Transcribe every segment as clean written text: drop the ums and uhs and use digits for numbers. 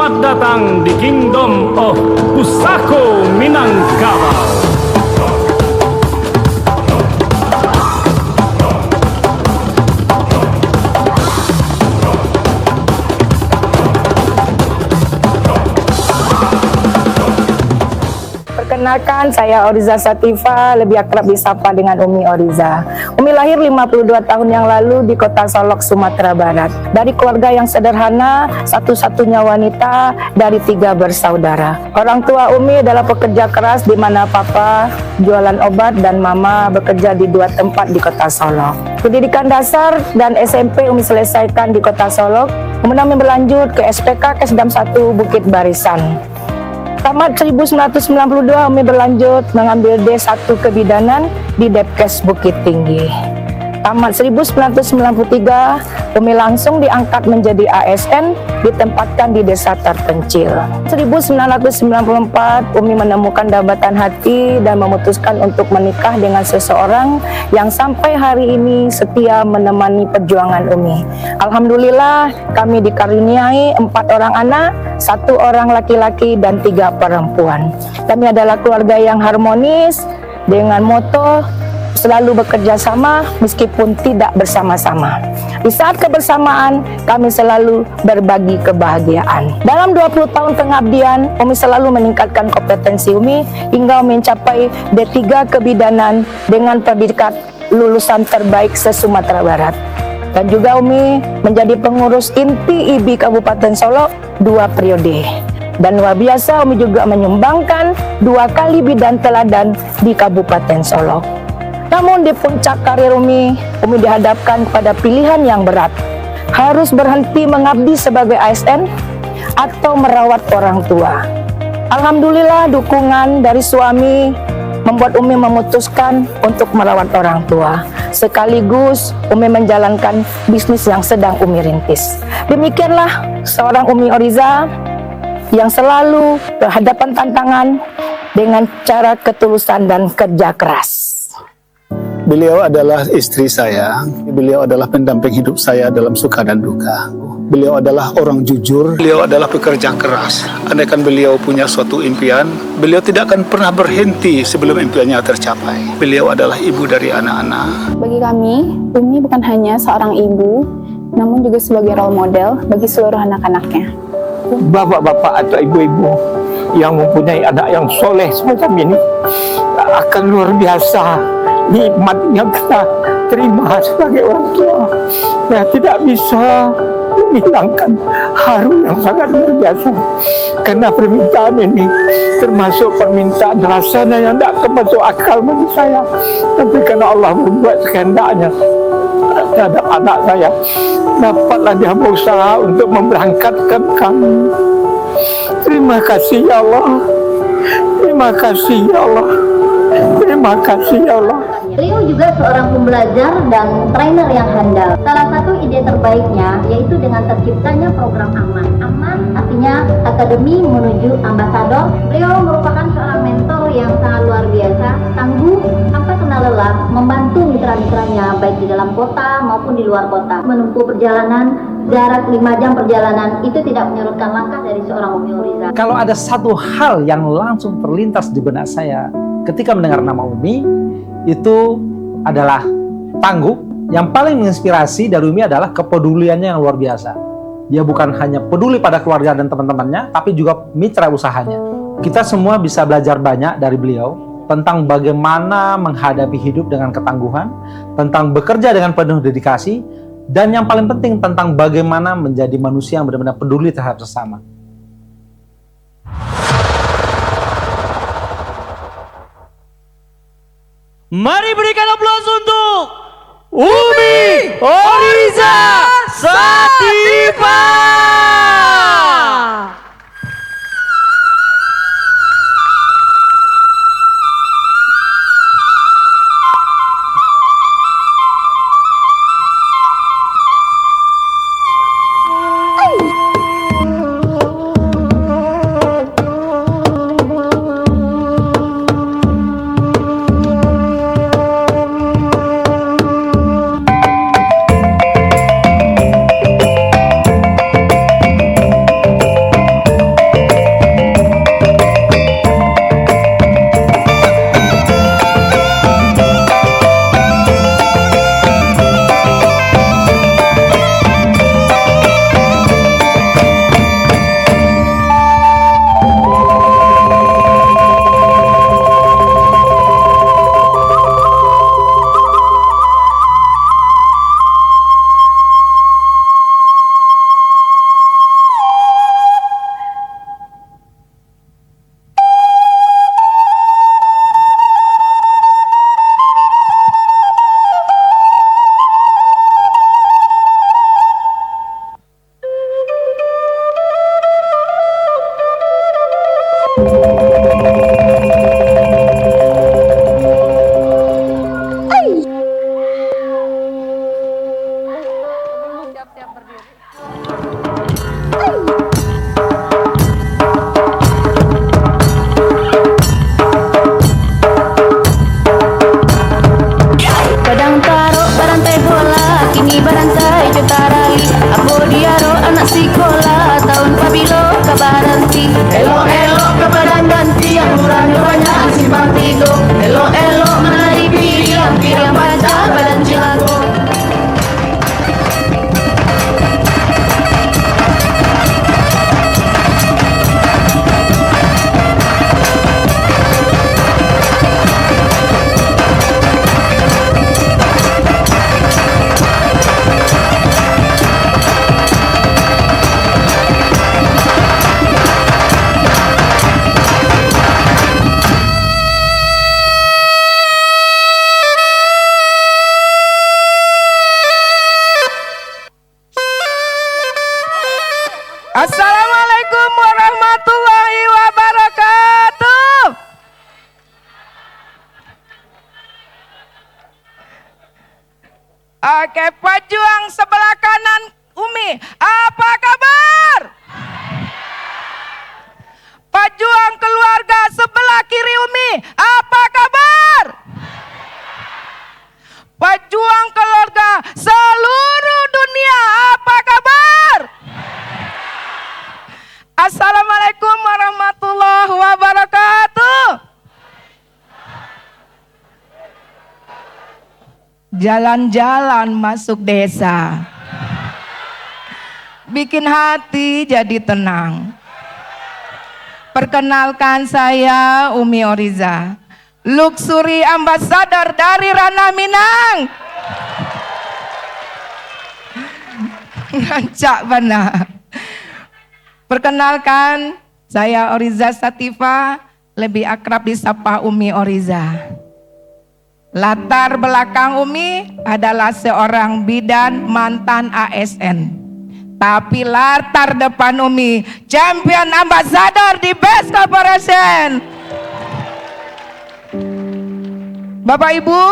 Selamat datang di Kingdom of Pusako Minangkabau. Perkenalkan, saya Oriza Sativa, lebih akrab disapa dengan Umi Oriza. Umi lahir 52 tahun yang lalu di kota Solok, Sumatera Barat. Dari keluarga yang sederhana, satu-satunya wanita dari 3 bersaudara. Orang tua Umi adalah pekerja keras, di mana papa jualan obat dan mama bekerja di 2 tempat di kota Solok. Pendidikan dasar dan SMP Umi selesaikan di kota Solok, kemudian Umi berlanjut ke SPK Kesdam 1 Bukit Barisan. Tamat 1992, Umi berlanjut mengambil D1 Kebidanan di Depkes Bukit Tinggi. Tamat 1993, Umi langsung diangkat menjadi ASN, ditempatkan di desa terpencil. 1994, Umi menemukan dambatan hati dan memutuskan untuk menikah dengan seseorang yang sampai hari ini setia menemani perjuangan Umi. Alhamdulillah, kami dikaruniai 4 orang anak, 1 orang laki-laki dan 3 perempuan. Kami adalah keluarga yang harmonis dengan moto selalu bekerja sama meskipun tidak bersama-sama. Di saat kebersamaan, kami selalu berbagi kebahagiaan. Dalam 20 tahun pengabdian, Umi selalu meningkatkan kompetensi Umi hingga mencapai D3 Kebidanan dengan predikat lulusan terbaik se-Sumatera Barat. Dan juga Umi menjadi pengurus inti IBI Kabupaten Solok 2 periode. Dan luar biasa, Umi juga menyumbangkan 2 kali bidan teladan di Kabupaten Solok. Namun di puncak karir Umi dihadapkan pada pilihan yang berat. Harus berhenti mengabdi sebagai ASN atau merawat orang tua. Alhamdulillah, dukungan dari suami membuat Umi memutuskan untuk merawat orang tua. Sekaligus Umi menjalankan bisnis yang sedang Umi rintis. Demikianlah seorang Umi Oriza yang selalu berhadapan tantangan dengan cara ketulusan dan kerja keras. Beliau adalah istri saya, beliau adalah pendamping hidup saya dalam suka dan duka. Beliau adalah orang jujur, beliau adalah pekerja keras. Andaikan beliau punya suatu impian, beliau tidak akan pernah berhenti sebelum impiannya tercapai. Beliau adalah ibu dari anak-anak. Bagi kami, Umi bukan hanya seorang ibu, namun juga sebagai role model bagi seluruh anak-anaknya. Bapak-bapak atau ibu-ibu yang mempunyai anak yang soleh semacam ini akan luar biasa nikmat yang kita terima sebagai orang tua. Ya, tidak bisa menghilangkan haru yang sangat luar biasa. Karena permintaan ini termasuk permintaan rasanya yang tidak termasuk akal bagi saya. Tapi karena Allah berbuat kehendaknya terhadap anak saya, dapatlah dia berusaha untuk memberangkatkan kami. Terima kasih ya Allah. Terima kasih ya Allah. Terima kasih ya Allah. Beliau juga seorang pembelajar dan trainer yang handal. Salah satu ide terbaiknya yaitu dengan terciptanya program AMAN. AMAN artinya Akademi Menuju Ambasador. Beliau merupakan seorang mentor yang sangat luar biasa, tangguh tanpa kenal lelah, membantu mitra-mitranya baik di dalam kota maupun di luar kota. Menempuh perjalanan jarak 5 jam perjalanan itu tidak menyurutkan langkah dari seorang Umi Oriza. Kalau ada satu hal yang langsung terlintas di benak saya ketika mendengar nama Umi, itu adalah tangguh. Yang paling menginspirasi dari Umi adalah kepeduliannya yang luar biasa. Dia bukan hanya peduli pada keluarga dan teman-temannya, tapi juga mitra usahanya. Kita semua bisa belajar banyak dari beliau tentang bagaimana menghadapi hidup dengan ketangguhan, tentang bekerja dengan penuh dedikasi, dan yang paling penting tentang bagaimana menjadi manusia yang benar-benar peduli terhadap sesama. Mari berikan aplaus untuk Umi Oriza Sativa. Oke, pejuang sebelah kanan Umi, apa kabar? Pejuang keluarga sebelah kiri Umi, apa kabar? Pejuang keluarga seluruh dunia, apa kabar? Assalamualaikum warahmatullahi wabarakatuh. Jalan-jalan masuk desa, bikin hati jadi tenang. Perkenalkan, saya Umi Oriza, Luxury Ambassador dari Ranah Minang. Ngancak benar. Perkenalkan, saya Oriza Sativa, lebih akrab disapa Umi Oriza. Latar belakang Umi adalah seorang bidan mantan ASN. Tapi latar depan Umi, champion ambassador di Best Corporation. Bapak Ibu,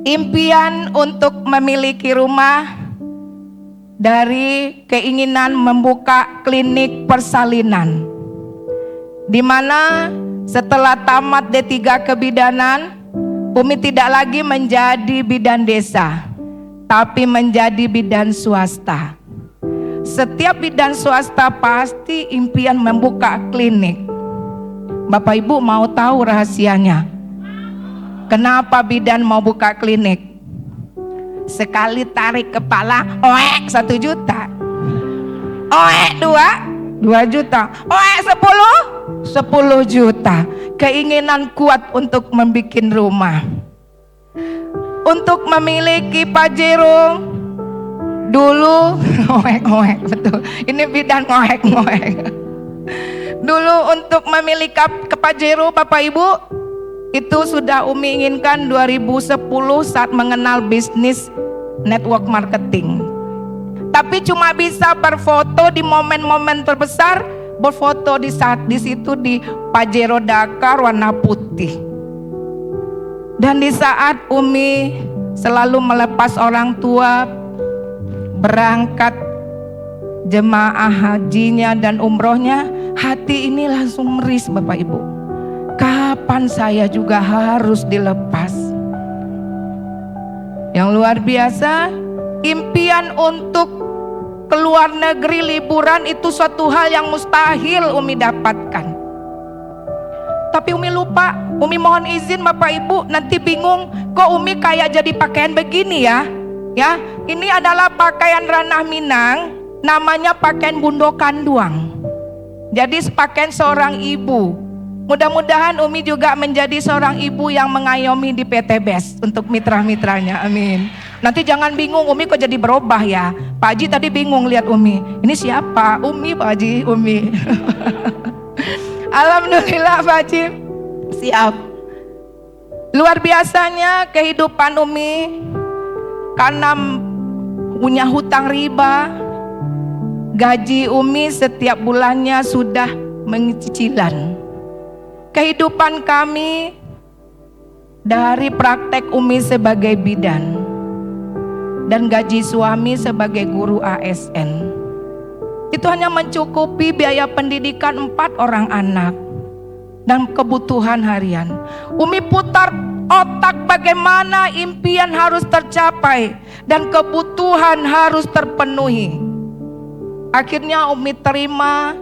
impian untuk memiliki rumah dari keinginan membuka klinik persalinan, di mana setelah tamat D3 kebidanan, Umi tidak lagi menjadi bidan desa, tapi menjadi bidan swasta. Setiap bidan swasta pasti impian membuka klinik. Bapak Ibu mau tahu rahasianya? Kenapa bidan mau buka klinik? Sekali tarik kepala, 1 juta. 2 juta. 10 juta. Keinginan kuat untuk membuat rumah. Untuk memiliki Pajero. Dulu betul. Ini bidan ngoek. Dulu untuk memiliki Pajero, Bapak Ibu, itu sudah Umi inginkan 2010 saat mengenal bisnis network marketing. Tapi cuma bisa berfoto di momen-momen terbesar, berfoto di situ di Pajero Dakar warna putih. Dan di saat Umi selalu melepas orang tua berangkat jemaah hajinya dan umrohnya, hati ini langsung meris, Bapak Ibu. Kapan saya juga harus dilepas? Yang luar biasa, impian untuk keluar negeri liburan itu suatu hal yang mustahil Umi dapatkan. Tapi Umi lupa, Umi mohon izin Bapak Ibu, nanti bingung kok Umi kayak jadi pakaian begini ya. Ya, ini adalah pakaian Ranah Minang, namanya pakaian bundo kanduang. Jadi pakaian seorang ibu. Mudah-mudahan Umi juga menjadi seorang ibu yang mengayomi di PT BEST untuk mitra-mitranya, amin. Nanti jangan bingung, Umi kok jadi berubah ya. Pak Haji tadi bingung lihat Umi, ini siapa? Umi, Pak Haji, Umi. Alhamdulillah Pak Haji, siap. Luar biasanya kehidupan Umi, karena punya hutang riba, gaji Umi setiap bulannya sudah mencicilan. Kehidupan kami dari praktek Umi sebagai bidan dan gaji suami sebagai guru ASN, itu hanya mencukupi biaya pendidikan 4 orang anak dan kebutuhan harian. Umi putar otak bagaimana impian harus tercapai dan kebutuhan harus terpenuhi. Akhirnya Umi terima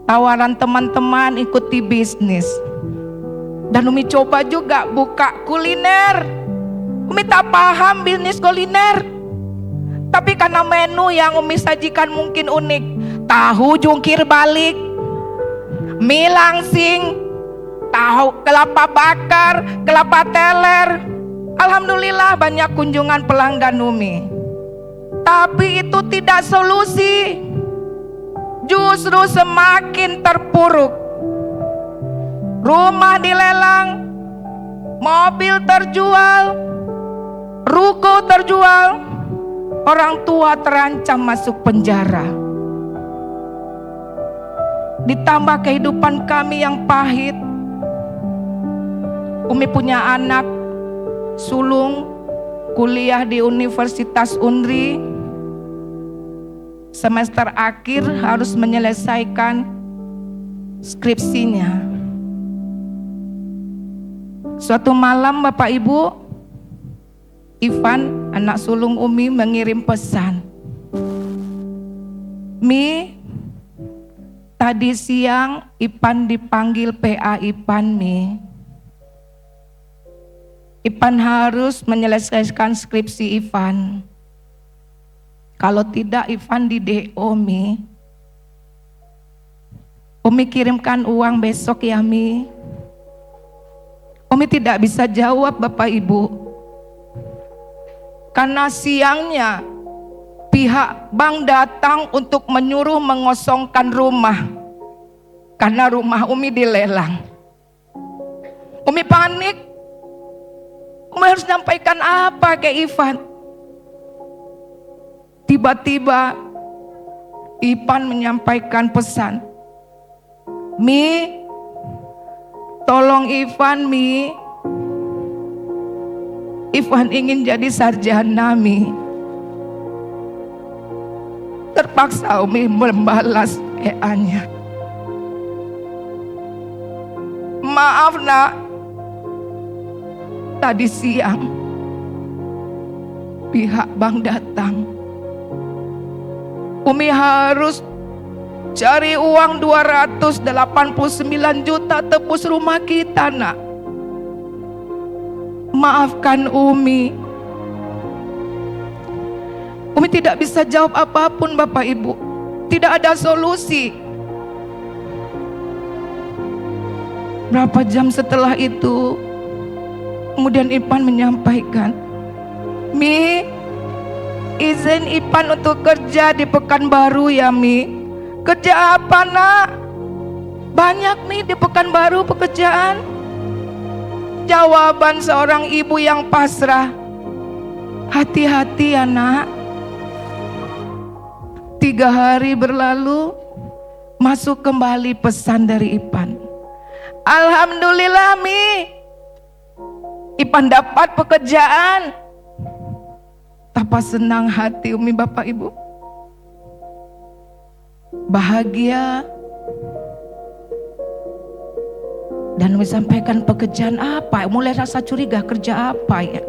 tawaran teman-teman ikuti bisnis. Dan Umi coba juga buka kuliner. Umi tak paham bisnis kuliner, tapi karena menu yang Umi sajikan mungkin unik, tahu jungkir balik, mie langsing, tahu kelapa bakar, kelapa teler. Alhamdulillah banyak kunjungan pelanggan Umi. Tapi itu tidak solusi, justru semakin terpuruk. Rumah dilelang, mobil terjual, ruko terjual, orang tua terancam masuk penjara. Ditambah kehidupan kami yang pahit. Umi punya anak sulung kuliah di Universitas Unri, semester akhir harus menyelesaikan skripsinya. Suatu malam Bapak Ibu, Ivan, anak sulung Umi, mengirim pesan. Mi, tadi siang Ipan dipanggil PA Ipan, Mi. Ipan harus menyelesaikan skripsi Ivan. Kalau tidak Ivan di DO, Mi. Umi kirimkan uang besok ya, Mi. Umi tidak bisa jawab Bapak Ibu. Karena siangnya pihak bank datang untuk menyuruh mengosongkan rumah. Karena rumah Umi dilelang. Umi panik. Umi harus nyampaikan apa ke Ivan? Tiba-tiba Ivan menyampaikan pesan. Mi, tolong Ivan, Mi. Ivan ingin jadi sarjana, Mi. Terpaksa Umi membalas WA-nya. Maaf nak, tadi siang pihak bank datang. Umi harus cari uang 289 juta tebus rumah kita, nak. Maafkan Umi. Umi tidak bisa jawab apapun Bapak Ibu. Tidak ada solusi. Berapa jam setelah itu, kemudian Ipan menyampaikan, Mi, izin Ipan untuk kerja di Pekanbaru ya, Mi. Kerja apa, nak? Banyak, Mi, di Pekanbaru pekerjaan. Jawaban seorang ibu yang pasrah, hati-hati ya, nak. 3 hari berlalu, masuk kembali pesan dari Ipan. Alhamdulillah, Mi, Ipan dapat pekerjaan. Betapa senang hati Umi, Bapak Ibu. Bahagia. Dan Umi sampaikan, pekerjaan apa? Mulai rasa curiga, kerja apa ya?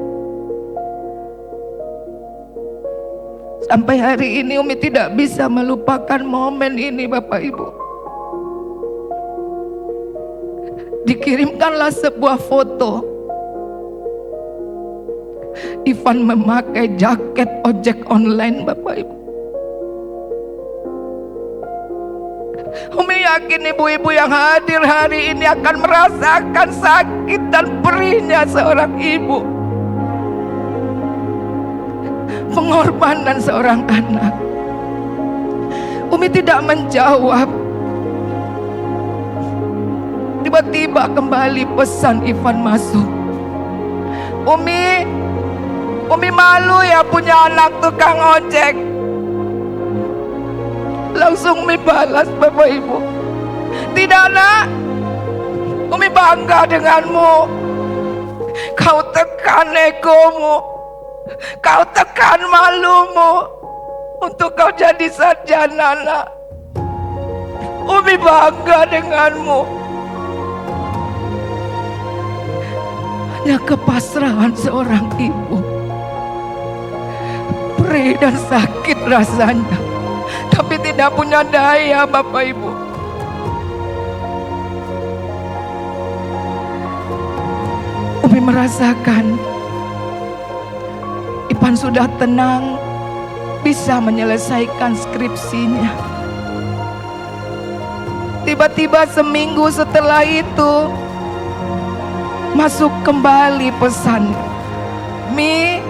Sampai hari ini Umi tidak bisa melupakan momen ini, Bapak Ibu. Dikirimkanlah sebuah foto. Ivan memakai jaket ojek online, Bapak Ibu. Umi yakin ibu-ibu yang hadir hari ini akan merasakan sakit dan perihnya seorang ibu. Pengorbanan seorang anak. Umi tidak menjawab. Tiba-tiba kembali pesan Ivan masuk. Umi malu ya punya anak tukang ojek. Langsung Umi balas, Bapak Ibu. Tidak, nak. Umi bangga denganmu. Kau tekan egomu. Kau tekan malumu untuk kau jadi sarjana, nak. Umi bangga denganmu. Hanya kepasrahan seorang ibu. Perih dan sakit rasanya, tapi tidak punya daya, Bapak Ibu. Umi merasakan Ipan sudah tenang, bisa menyelesaikan skripsinya. Tiba-tiba seminggu setelah itu masuk kembali pesan, Mi,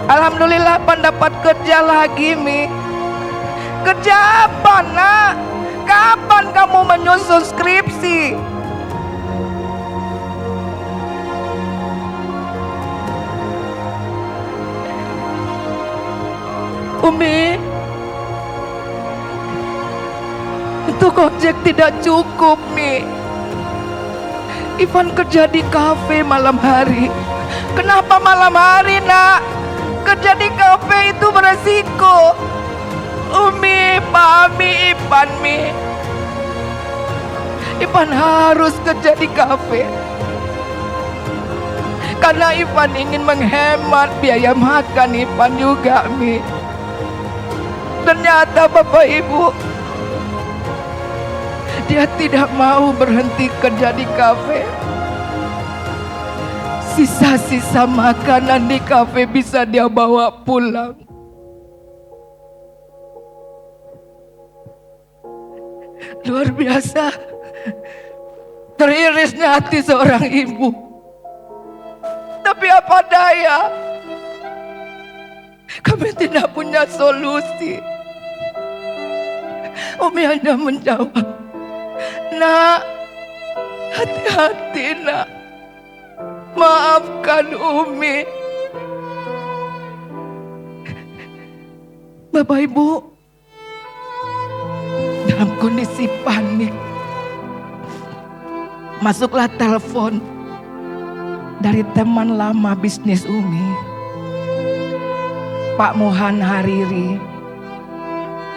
alhamdulillah Pan dapat kerja lagi, Mi. Kerja apa, nak? Kapan kamu menyusun skripsi? Umi, untuk ojek tidak cukup, Mi. Ivan kerja di kafe malam hari. Kenapa malam hari, nak? Kerja di kafe itu beresiko. Umi, Mami, Ipan, Mi. Ipan harus kerja di kafe. Karena Ipan ingin menghemat biaya makan Ipan juga, Mi. Ternyata Bapak Ibu, dia tidak mau berhenti kerja di kafe. Sisa-sisa makanan di kafe bisa dia bawa pulang. Luar biasa teririsnya hati seorang ibu. Tapi apa daya, kami tidak punya solusi. Umi hanya menjawab, nak, hati-hati nak, maafkan Umi. Bapak Ibu, dalam kondisi panik, masuklah telepon dari teman lama bisnis Umi, Pak Mohan Hariri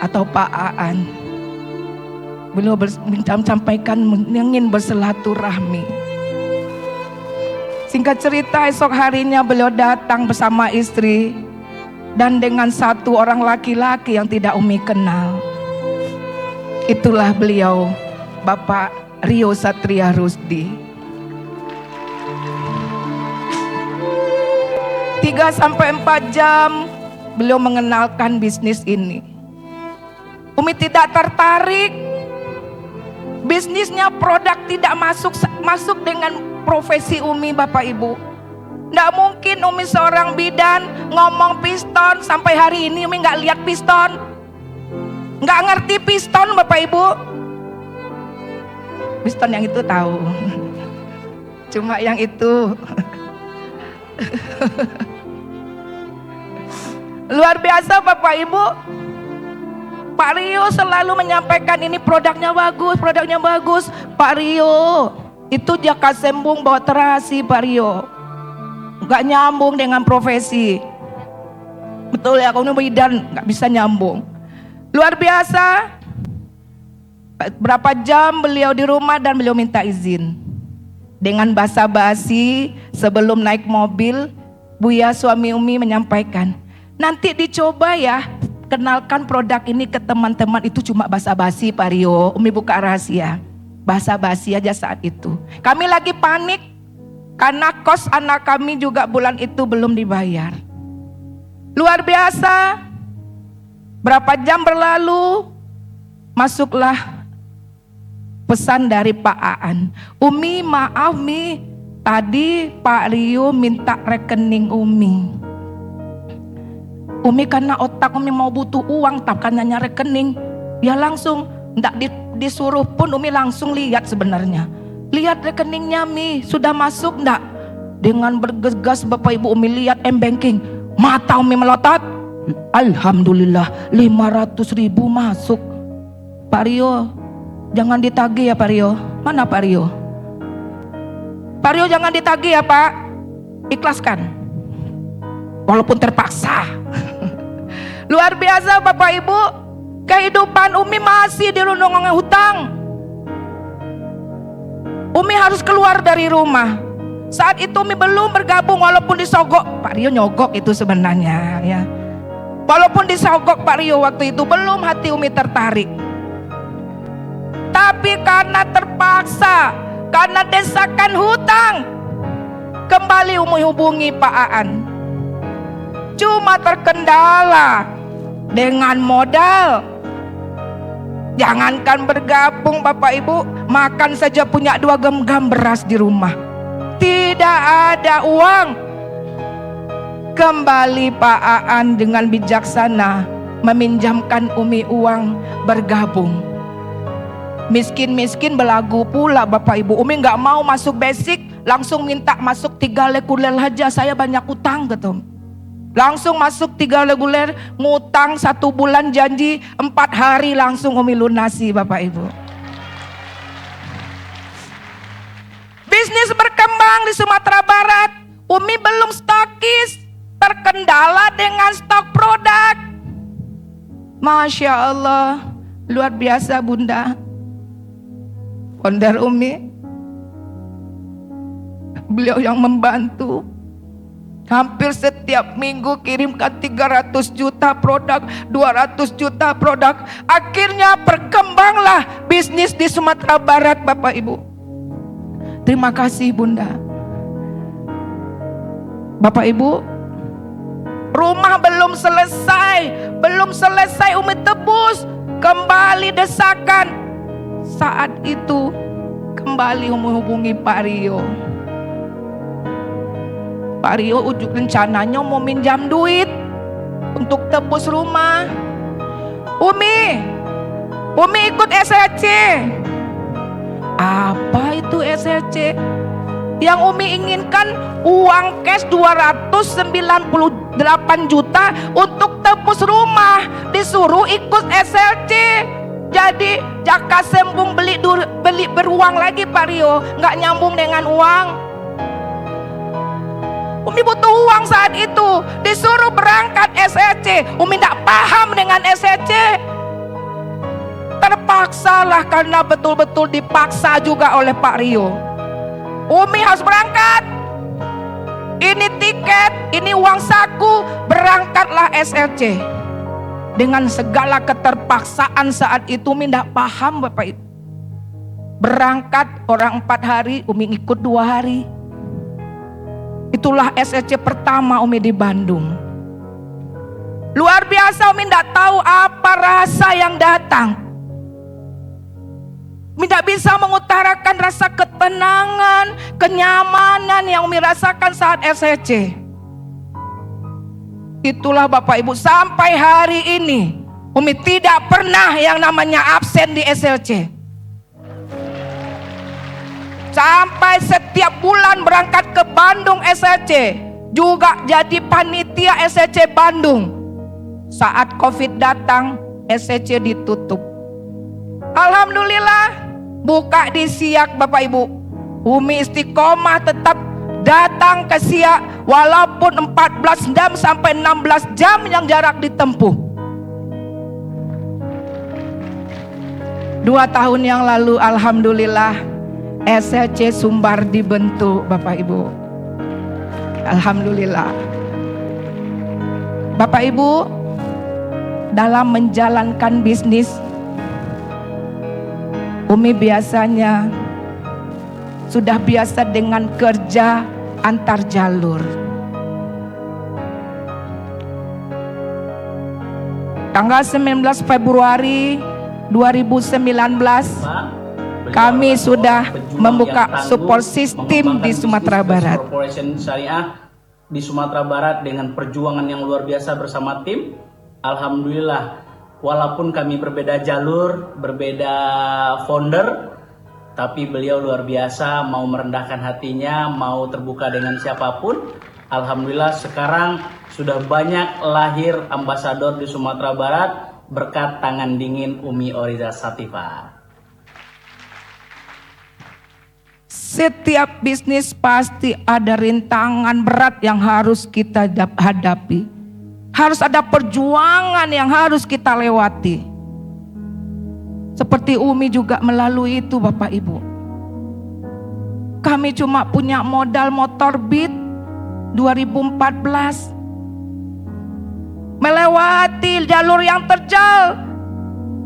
atau Pak Aan. Beliau sampaikan ingin bersilaturahmi. Singkat cerita, esok harinya beliau datang bersama istri dan dengan satu orang laki-laki yang tidak Umi kenal. Itulah beliau, Bapak Rio Satria Rusdi. 3-4 jam beliau mengenalkan bisnis ini. Umi tidak tertarik. Bisnisnya, produk tidak masuk dengan profesi Umi, Bapak Ibu. Nggak mungkin Umi seorang bidan ngomong piston, sampai hari ini Umi nggak lihat piston, nggak ngerti piston, Bapak Ibu. Piston yang itu tahu, cuma yang itu. Luar biasa Bapak Ibu. Pak Rio selalu menyampaikan ini produknya bagus. Pak Rio itu jaka sembung bawa terasi, Pak Rio. Gak nyambung dengan profesi. Betul ya, kalau bidan gak bisa nyambung. Luar biasa. Berapa jam beliau di rumah dan beliau minta izin. Dengan basa-basi sebelum naik mobil, Buya suami Umi menyampaikan, nanti dicoba ya, kenalkan produk ini ke teman-teman. Itu cuma basa-basi Pak Rio. Umi buka rahasia, basa-basi aja saat itu. Kami lagi panik karena kos anak kami juga bulan itu belum dibayar. Luar biasa. Berapa jam berlalu, masuklah pesan dari Pak Aan. Umi, maaf Mi, tadi Pak Rio minta rekening Umi. Umi karena otak Umi mau butuh uang, takannya rekening. Dia langsung, enggak disuruh pun Umi langsung lihat sebenarnya. Lihat rekeningnya Mi, sudah masuk enggak? Dengan bergegas Bapak Ibu Umi lihat M-Banking. Mata Umi melotot. Alhamdulillah 500.000 masuk. Pak Rio, jangan ditagih ya Pak Rio. Mana Pak Rio? Pak Rio jangan ditagih ya Pak. Ikhlaskan. Walaupun terpaksa. Luar biasa Bapak Ibu, kehidupan Umi masih dirundung hutang. Umi harus keluar dari rumah. Saat itu Umi belum bergabung, walaupun disogok. Pak Rio nyogok itu sebenarnya ya. Walaupun disogok Pak Rio waktu itu, belum hati Umi tertarik. Tapi karena terpaksa, karena desakan hutang, kembali Umi hubungi Pak Aan. Cuma terkendala dengan modal. Jangankan bergabung Bapak Ibu, makan saja punya 2 genggam beras di rumah. Tidak ada uang. Kembali Pak Aan dengan bijaksana meminjamkan Umi uang bergabung. Miskin-miskin belagu pula Bapak Ibu. Umi gak mau masuk basic, langsung minta masuk 3 reguler aja, saya banyak utang gitu. Langsung masuk 3 reguler, ngutang 1 bulan, janji 4 hari langsung Umi lunasi Bapak Ibu. Bisnis berkembang di Sumatera Barat. Umi belum stokis, terkendala dengan stok produk. Masya Allah, luar biasa Bunda. Founder Umi, beliau yang membantu. Hampir setiap minggu kirimkan 300 juta produk, 200 juta produk. Akhirnya berkembanglah bisnis di Sumatera Barat, Bapak Ibu. Terima kasih Bunda. Bapak Ibu, rumah belum selesai Umi tebus. Kembali desakan. Saat itu kembali Umi hubungi Pak Rio. Pak Rio ujuk rencananya mau minjam duit untuk tebus rumah. Umi ikut SRC. Apa itu SRC? Yang Umi inginkan uang cash 298 juta untuk tebus rumah. Disuruh ikut SRC. Jadi jaka sembung beli beruang lagi Pak Rio. Nggak nyambung dengan uang. Umi butuh uang saat itu, disuruh berangkat SRC. Umi tidak paham dengan SRC. Terpaksalah karena betul-betul dipaksa juga oleh Pak Rio. Umi harus berangkat. Ini tiket, ini uang saku, berangkatlah SRC. Dengan segala keterpaksaan saat itu Umi tidak paham Bapak Ibu. Berangkat orang 4 hari, Umi ikut 2 hari. Itulah SRC pertama Umi di Bandung. Luar biasa, Umi tidak tahu apa rasa yang datang. Umi tidak bisa mengutarakan rasa ketenangan, kenyamanan yang Umi rasakan saat SRC. Itulah Bapak Ibu, sampai hari ini Umi tidak pernah yang namanya absen di SRC. Sampai setiap bulan berangkat ke Bandung SRC, juga jadi panitia SRC Bandung. Saat Covid datang, SRC ditutup. Alhamdulillah, buka di Siak Bapak Ibu. Umi istiqomah tetap datang ke Siak, walaupun 14 jam sampai 16 jam yang jarak ditempuh. 2 tahun yang lalu, alhamdulillah, SRC Sumbar dibentuk Bapak Ibu. Alhamdulillah. Bapak Ibu, dalam menjalankan bisnis, Umi biasanya sudah biasa dengan kerja antar jalur. Tanggal 19 Februari 2019 kami sudah membuka support system di Sumatera Barat. Corporation Syariah di Sumatera Barat dengan perjuangan yang luar biasa bersama tim. Alhamdulillah, walaupun kami berbeda jalur, berbeda founder, tapi beliau luar biasa mau merendahkan hatinya, mau terbuka dengan siapapun. Alhamdulillah sekarang sudah banyak lahir ambasador di Sumatera Barat berkat tangan dingin Umi Oriza Satifah. Setiap bisnis pasti ada rintangan berat yang harus kita hadapi. Harus ada perjuangan yang harus kita lewati. Seperti Umi juga melalui itu Bapak Ibu. Kami cuma punya modal motor Beat 2014. Melewati jalur yang terjal.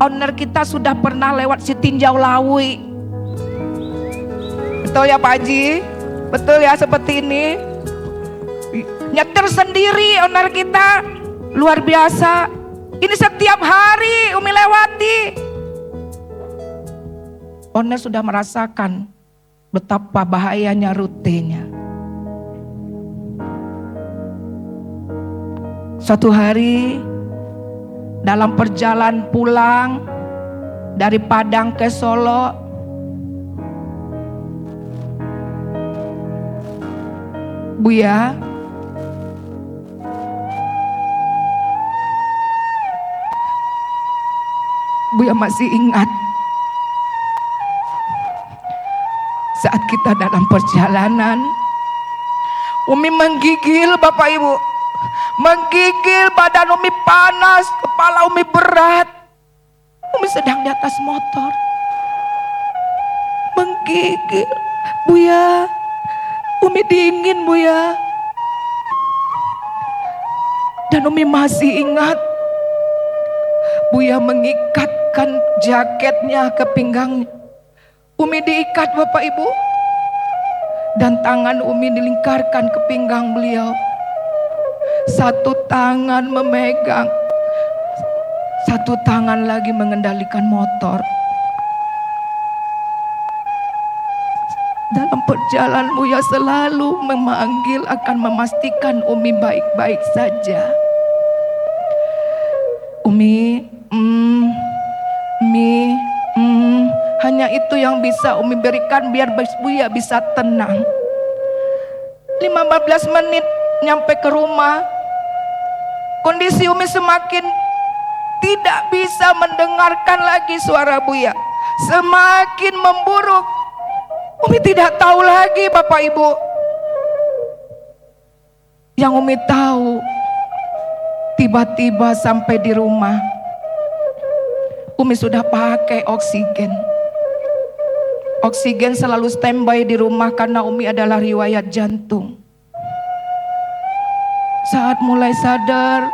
Owner kita sudah pernah lewat Sitinjau Lawi. Betul ya Pak Haji? Betul ya seperti ini? Nyetir sendiri owner kita. Luar biasa. Ini setiap hari Umi lewati. Owner sudah merasakan betapa bahayanya rutenya. Suatu hari dalam perjalanan pulang dari Padang ke Solo, Buya, Buya masih ingat saat kita dalam perjalanan, Umi menggigil Bapak Ibu. Menggigil, badan Umi panas, kepala Umi berat. Umi sedang di atas motor. Menggigil. Buya, Umi dingin Buya. Dan Umi masih ingat Buya mengikatkan jaketnya ke pinggangnya. Umi diikat Bapak Ibu. Dan tangan Umi dilingkarkan ke pinggang beliau. Satu tangan memegang, satu tangan lagi mengendalikan motor. Dalam perjalanan Buya selalu memanggil akan memastikan Umi baik-baik saja. Umi, hanya itu yang bisa Umi berikan biar Buya bisa tenang. 15 menit nyampe ke rumah, kondisi Umi semakin tidak bisa mendengarkan lagi suara Buya. Semakin memburuk. Umi tidak tahu lagi Bapak Ibu. Yang Umi tahu, tiba-tiba sampai di rumah, Umi sudah pakai oksigen. Oksigen selalu standby di rumah karena Umi adalah riwayat jantung. Saat mulai sadar,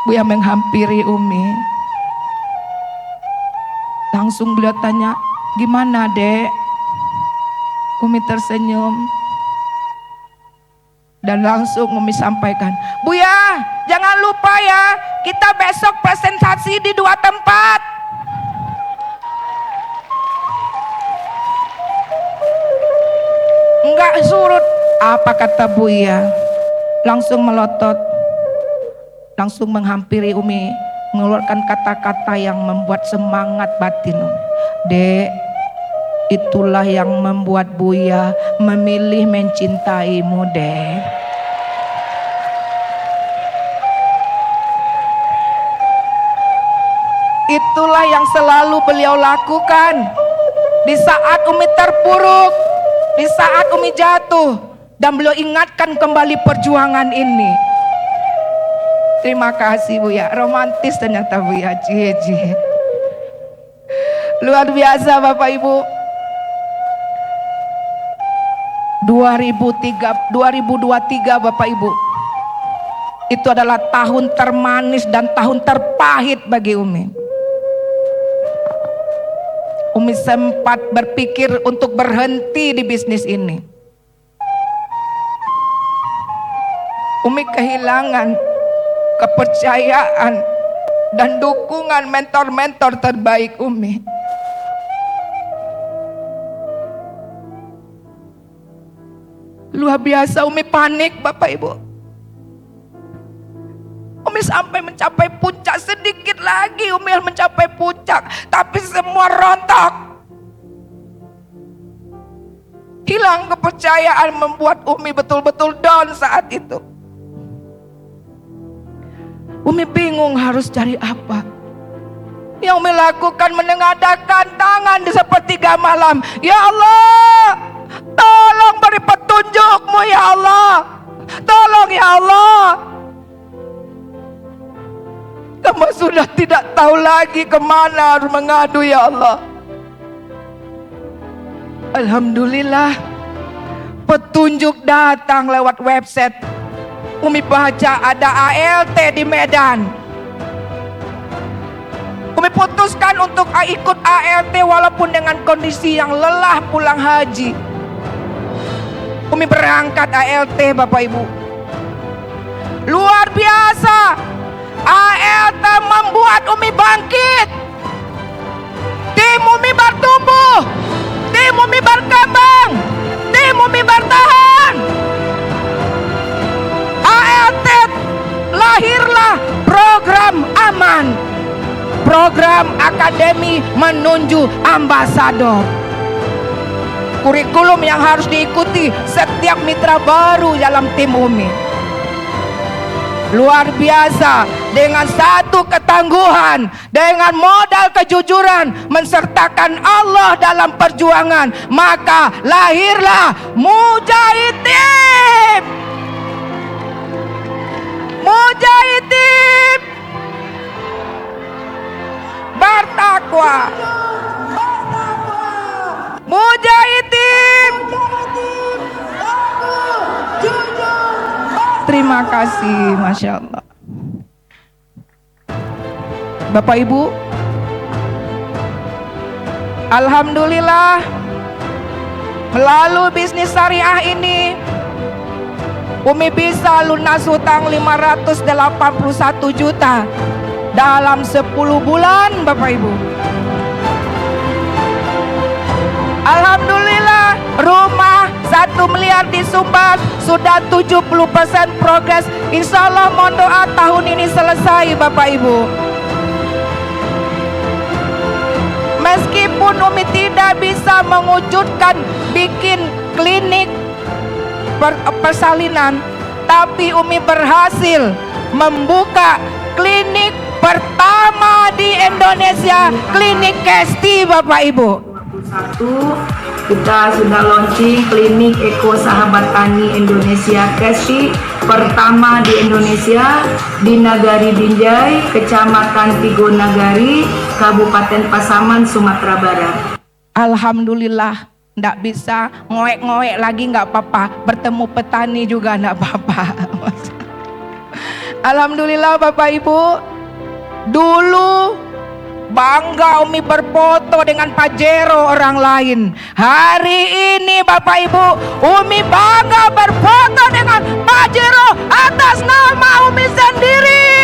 Buya menghampiri Umi. Langsung beliau tanya, "Gimana, Dek?" Umi tersenyum. Dan langsung Umi sampaikan, "Buya, jangan lupa ya, kita besok presentasi di 2 tempat." Enggak surut. Apa kata Buya? Langsung melotot. Langsung menghampiri Umi, mengeluarkan kata-kata yang membuat semangat batin Umi. "Dek, itulah yang membuat Buya memilih mencintaimu, Dek." Itulah yang selalu beliau lakukan di saat Umi terpuruk, di saat Umi jatuh, dan beliau ingatkan kembali perjuangan ini. Terima kasih Buya, romantis ternyata Buya. Cie. Luar biasa Bapak Ibu. 2023 Bapak Ibu, itu adalah tahun termanis dan tahun terpahit bagi Umi. Umi sempat berpikir untuk berhenti di bisnis ini. Umi kehilangan kepercayaan dan dukungan mentor-mentor terbaik Umi. Luar biasa, Umi panik Bapak Ibu. Umi sampai mencapai puncak, sedikit lagi Umi mencapai puncak, tapi semua rontok. Hilang kepercayaan membuat Umi betul-betul down saat itu. Umi bingung harus cari apa. Yang Umi lakukan menengadahkan tangan di sepertiga malam. "Ya Allah, tolong beri petunjukmu ya Allah. Tolong ya Allah. Kamu sudah tidak tahu lagi kemana harus mengadu ya Allah." Alhamdulillah, petunjuk datang lewat website. Umi baca ada ALT di Medan. Umi putuskan untuk ikut ALT walaupun dengan kondisi yang lelah pulang haji. Umi berangkat ALT Bapak Ibu. Luar biasa, ALT membuat Umi bangkit. Tim Umi bertumbuh, tim Umi berkembang, tim Umi bertahan. ALT lahirlah program aman, program akademi menuju ambasador. Kurikulum yang harus diikuti setiap mitra baru dalam tim Umi. Luar biasa, dengan satu ketangguhan, dengan modal kejujuran, mensertakan Allah dalam perjuangan, maka lahirlah Mujahidin. Mujahidin bertakwa. Mujahidin. Terima kasih, Masya Allah. Bapak Ibu, alhamdulillah melalui bisnis syariah ini Umi bisa lunas hutang 581 juta dalam 10 bulan, Bapak Ibu. Alhamdulillah rumah 1 miliar di Sumbar sudah 70% progres. Insya Allah mohon doa tahun ini selesai, Bapak Ibu. Meskipun Umi tidak bisa mewujudkan bikin klinik persalinan, tapi Umi berhasil membuka klinik pertama di Indonesia, klinik Kesti, Bapak Ibu. Kita sudah launching klinik Eko Sahabat Tani Indonesia Kesti pertama di Indonesia di Nagari Binjai, Kecamatan Tigo Nagari, Kabupaten Pasaman, Sumatera Barat. Alhamdulillah, nggak bisa ngoek-ngoek lagi nggak apa-apa, bertemu petani juga nggak apa-apa. Alhamdulillah Bapak Ibu, dulu bangga Umi berfoto dengan Pajero orang lain. Hari ini Bapak Ibu, Umi bangga berfoto dengan Pajero atas nama Umi sendiri.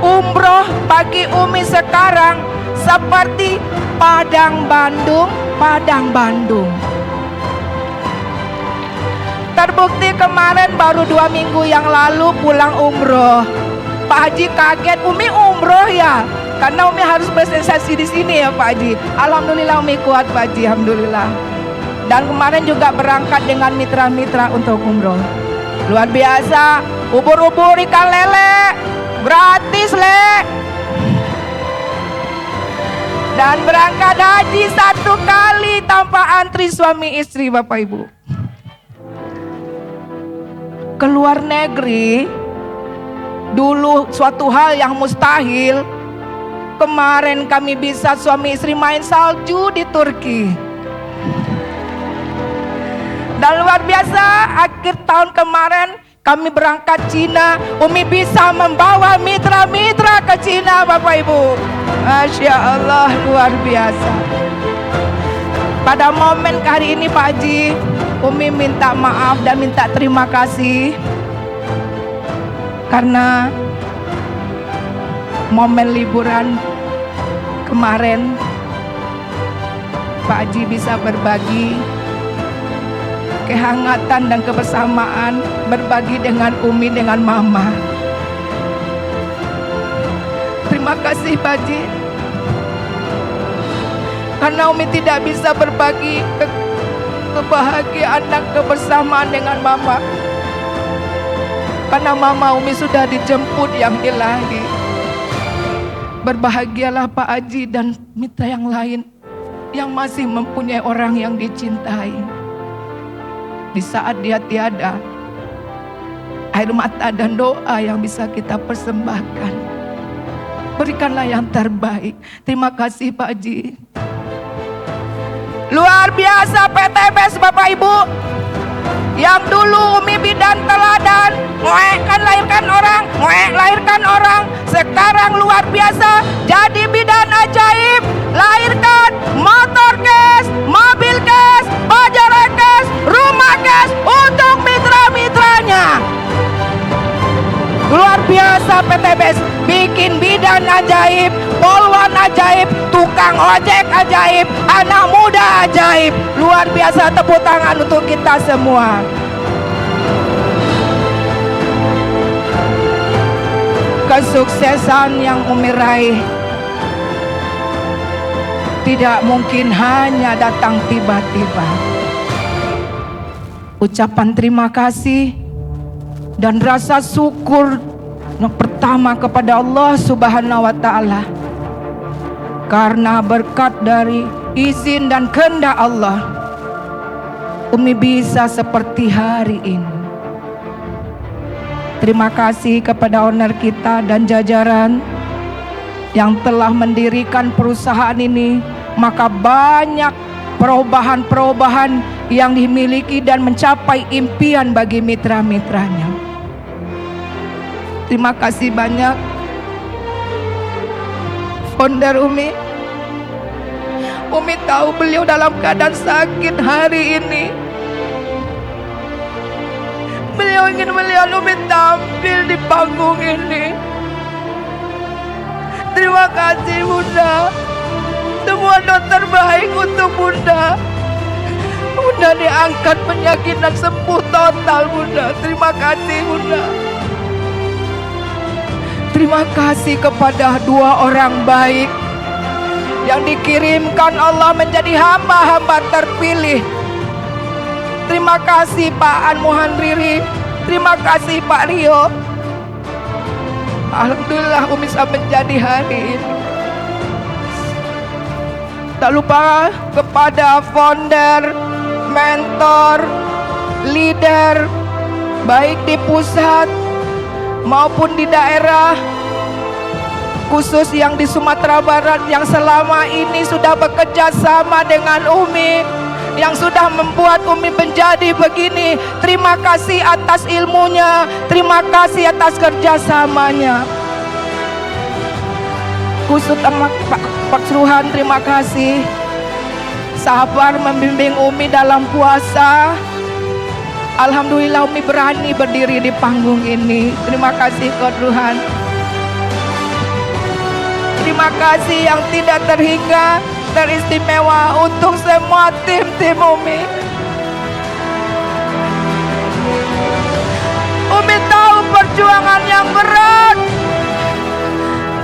Umroh bagi Umi sekarang seperti Padang Bandung, Padang Bandung. Terbukti kemarin baru 2 minggu yang lalu pulang umroh. Pak Haji kaget, Umi umroh ya? Karena Umi harus bersensasi di sini ya Pak Haji. Alhamdulillah Umi kuat Pak Haji, alhamdulillah. Dan kemarin juga berangkat dengan mitra-mitra untuk umroh. Luar biasa, ubur-ubur ikan lele, gratis le. Dan berangkat haji 1 kali tanpa antri suami istri Bapak Ibu. Keluar negeri dulu suatu hal yang mustahil. Kemarin kami bisa suami istri main salju di Turki. Dan luar biasa, akhir tahun kemarin kami berangkat Cina. Umi bisa membawa mitra-mitra ke Cina Bapak Ibu. Masya Allah, luar biasa. Pada momen hari ini Pak Haji, Umi minta maaf dan minta terima kasih karena momen liburan kemarin Pak Haji bisa berbagi kehangatan dan kebersamaan, berbagi dengan Umi, dengan Mama. Terima kasih Pak Haji, karena Umi tidak bisa berbagi kebahagiaan dan kebersamaan dengan Mama, karena Mama Umi sudah dijemput yang ilahi. Berbahagialah Pak Haji dan mitra yang lain yang masih mempunyai orang yang dicintai. Di saat dia tiada, air mata dan doa yang bisa kita persembahkan, berikanlah yang terbaik. Terima kasih Pak Haji. Luar biasa PTBS Bapak Ibu. Yang dulu Umi bidan teladan, kan lahirkan orang, lahirkan orang. Sekarang luar biasa jadi bidan ajaib, lahirkan motor cash, mobil cash, pajar cash, rumah cash untuk mitra-mitranya. Luar biasa PTBS, bikin bidan ajaib, polwan ajaib, tukang ojek ajaib, anak muda ajaib. Luar biasa, tepuk tangan untuk kita semua. Kesuksesan yang Umi raih tidak mungkin hanya datang tiba-tiba. ucapan terima kasih dan rasa syukur yang pertama kepada Allah Subhanahu wa Ta'ala, karena berkat dari izin dan kehendak Allah, Umi bisa seperti hari ini. Terima kasih kepada owner kita dan jajaran yang telah mendirikan perusahaan ini, maka banyak perubahan-perubahan yang dimiliki dan mencapai impian bagi mitra-mitranya. Terima kasih banyak founder Umi. Umi tahu beliau dalam keadaan sakit hari ini. Beliau ingin melihat Umi tampil di panggung ini. Terima kasih Bunda. Semua dokter baik untuk Bunda. Bunda diangkat penyakit dan sembuh total Bunda. Terima kasih Bunda. Terima kasih kepada dua orang baik yang dikirimkan Allah menjadi hamba-hamba terpilih. Terima kasih Pak Anmuhan Riri. Terima kasih Pak Rio. Alhamdulillah Umi bisa menjadi hari ini. Tak lupa kepada founder, mentor, leader, baik di pusat maupun di daerah, khusus yang di Sumatera Barat yang selama ini sudah bekerja sama dengan Umi, yang sudah membuat Umi menjadi begini. Terima kasih atas ilmunya, terima kasih atas kerjasamanya. Khusus Pak Suruhan, terima kasih sabar membimbing Umi dalam puasa. Alhamdulillah Umi berani berdiri di panggung ini. Terima kasih Kodruhan. Terima kasih yang tidak terhingga, teristimewa untuk semua tim-tim Umi. Umi tahu perjuangan yang berat,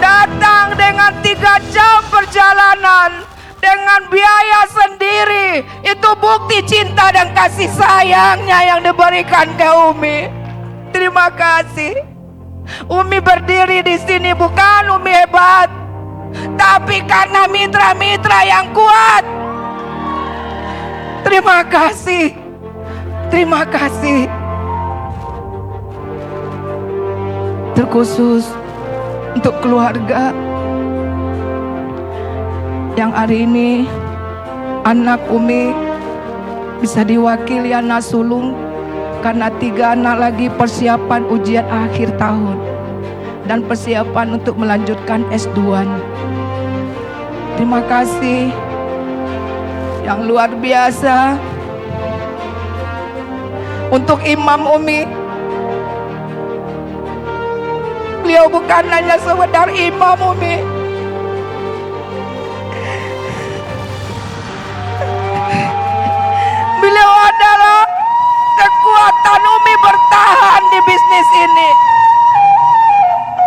datang dengan 3 jam perjalanan, dengan biaya sendiri. Itu bukti cinta dan kasih sayangnya yang diberikan ke Umi. Terima kasih. Umi berdiri di sini bukan Umi hebat, tapi karena mitra-mitra yang kuat. Terima kasih. Terima kasih. Terkhusus untuk keluarga yang hari ini anak Umi bisa diwakili anak sulung, karena 3 anak lagi persiapan ujian akhir tahun dan persiapan untuk melanjutkan S2. Terima kasih yang luar biasa untuk Imam Umi. Beliau bukan hanya sekedar imam Umi, beliau adalah kekuatan Umi bertahan di bisnis ini.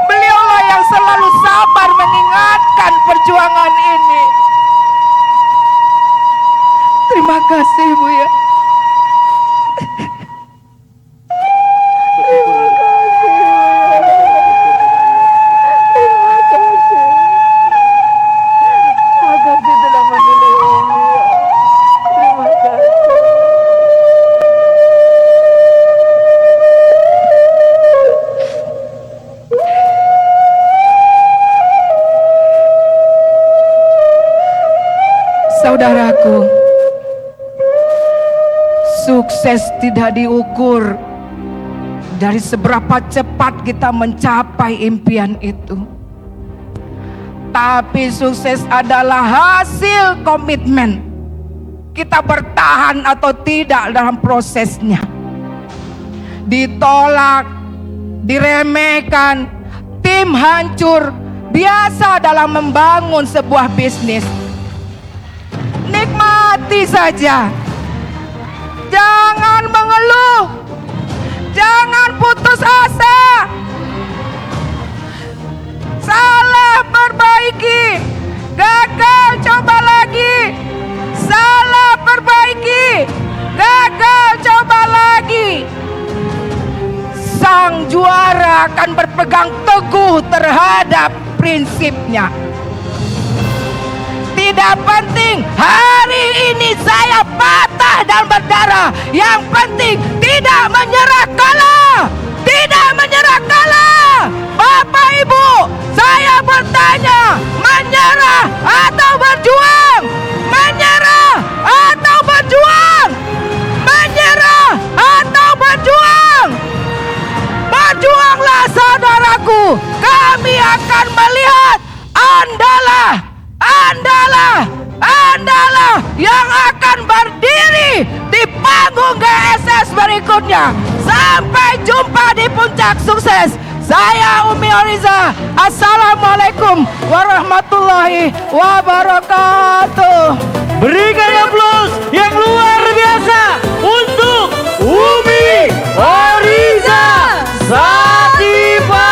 Beliaulah yang selalu sabar mengingatkan perjuangan ini. Terima kasih Bu ya. Saudaraku, sukses tidak diukur dari seberapa cepat kita mencapai impian itu, tapi sukses adalah hasil komitmen kita bertahan atau tidak dalam prosesnya. Ditolak, diremehkan, tim hancur, biasa dalam membangun sebuah bisnis. Nikmati saja, jangan mengeluh, jangan putus asa. Salah perbaiki, gagal coba lagi. Salah perbaiki, gagal coba lagi. pada prinsipnya. Tidak penting hari ini saya patah dan berdarah. Yang penting tidak menyerah kalah. Tidak menyerah kalah. Bapak Ibu, saya bertanya, menyerah atau berjuang? Menyerah atau berjuang? Menyerah atau berjuang? Berjuanglah saudaraku. Kami akan melihat Andalah yang akan berdiri di panggung GSS berikutnya. Sampai jumpa di puncak sukses. Saya Umi Oriza. Assalamualaikum warahmatullahi wabarakatuh. Berikan aplaus yang luar biasa untuk Umi Oriza Sativa.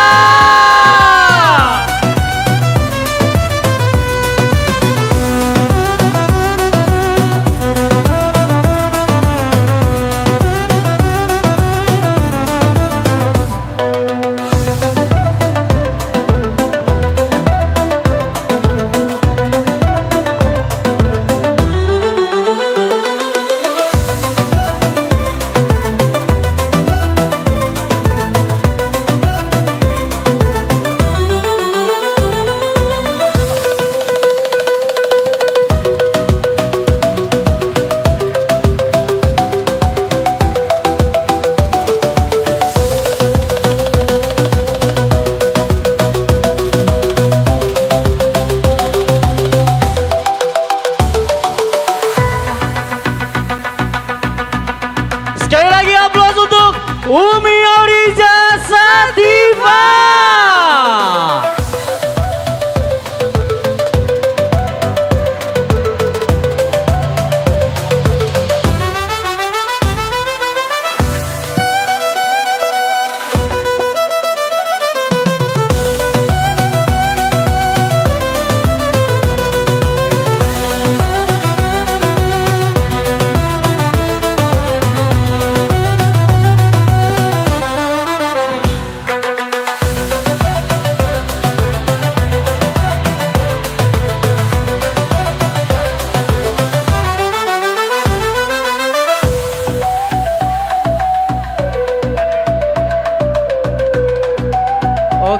Sekali lagi aplaus untuk Umi Oriza Sativa.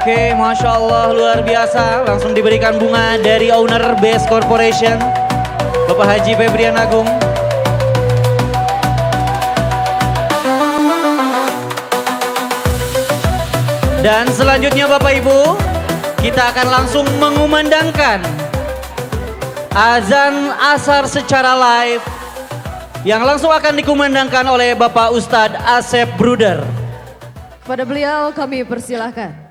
Oke, Masya Allah luar biasa. Langsung diberikan bunga dari owner Best Corporation, Bapak Haji Febrian Agung. Dan selanjutnya Bapak Ibu, kita akan langsung mengumandangkan azan asar secara live yang langsung akan dikumandangkan oleh Bapak Ustadz Asep Bruder. Pada beliau kami persilahkan.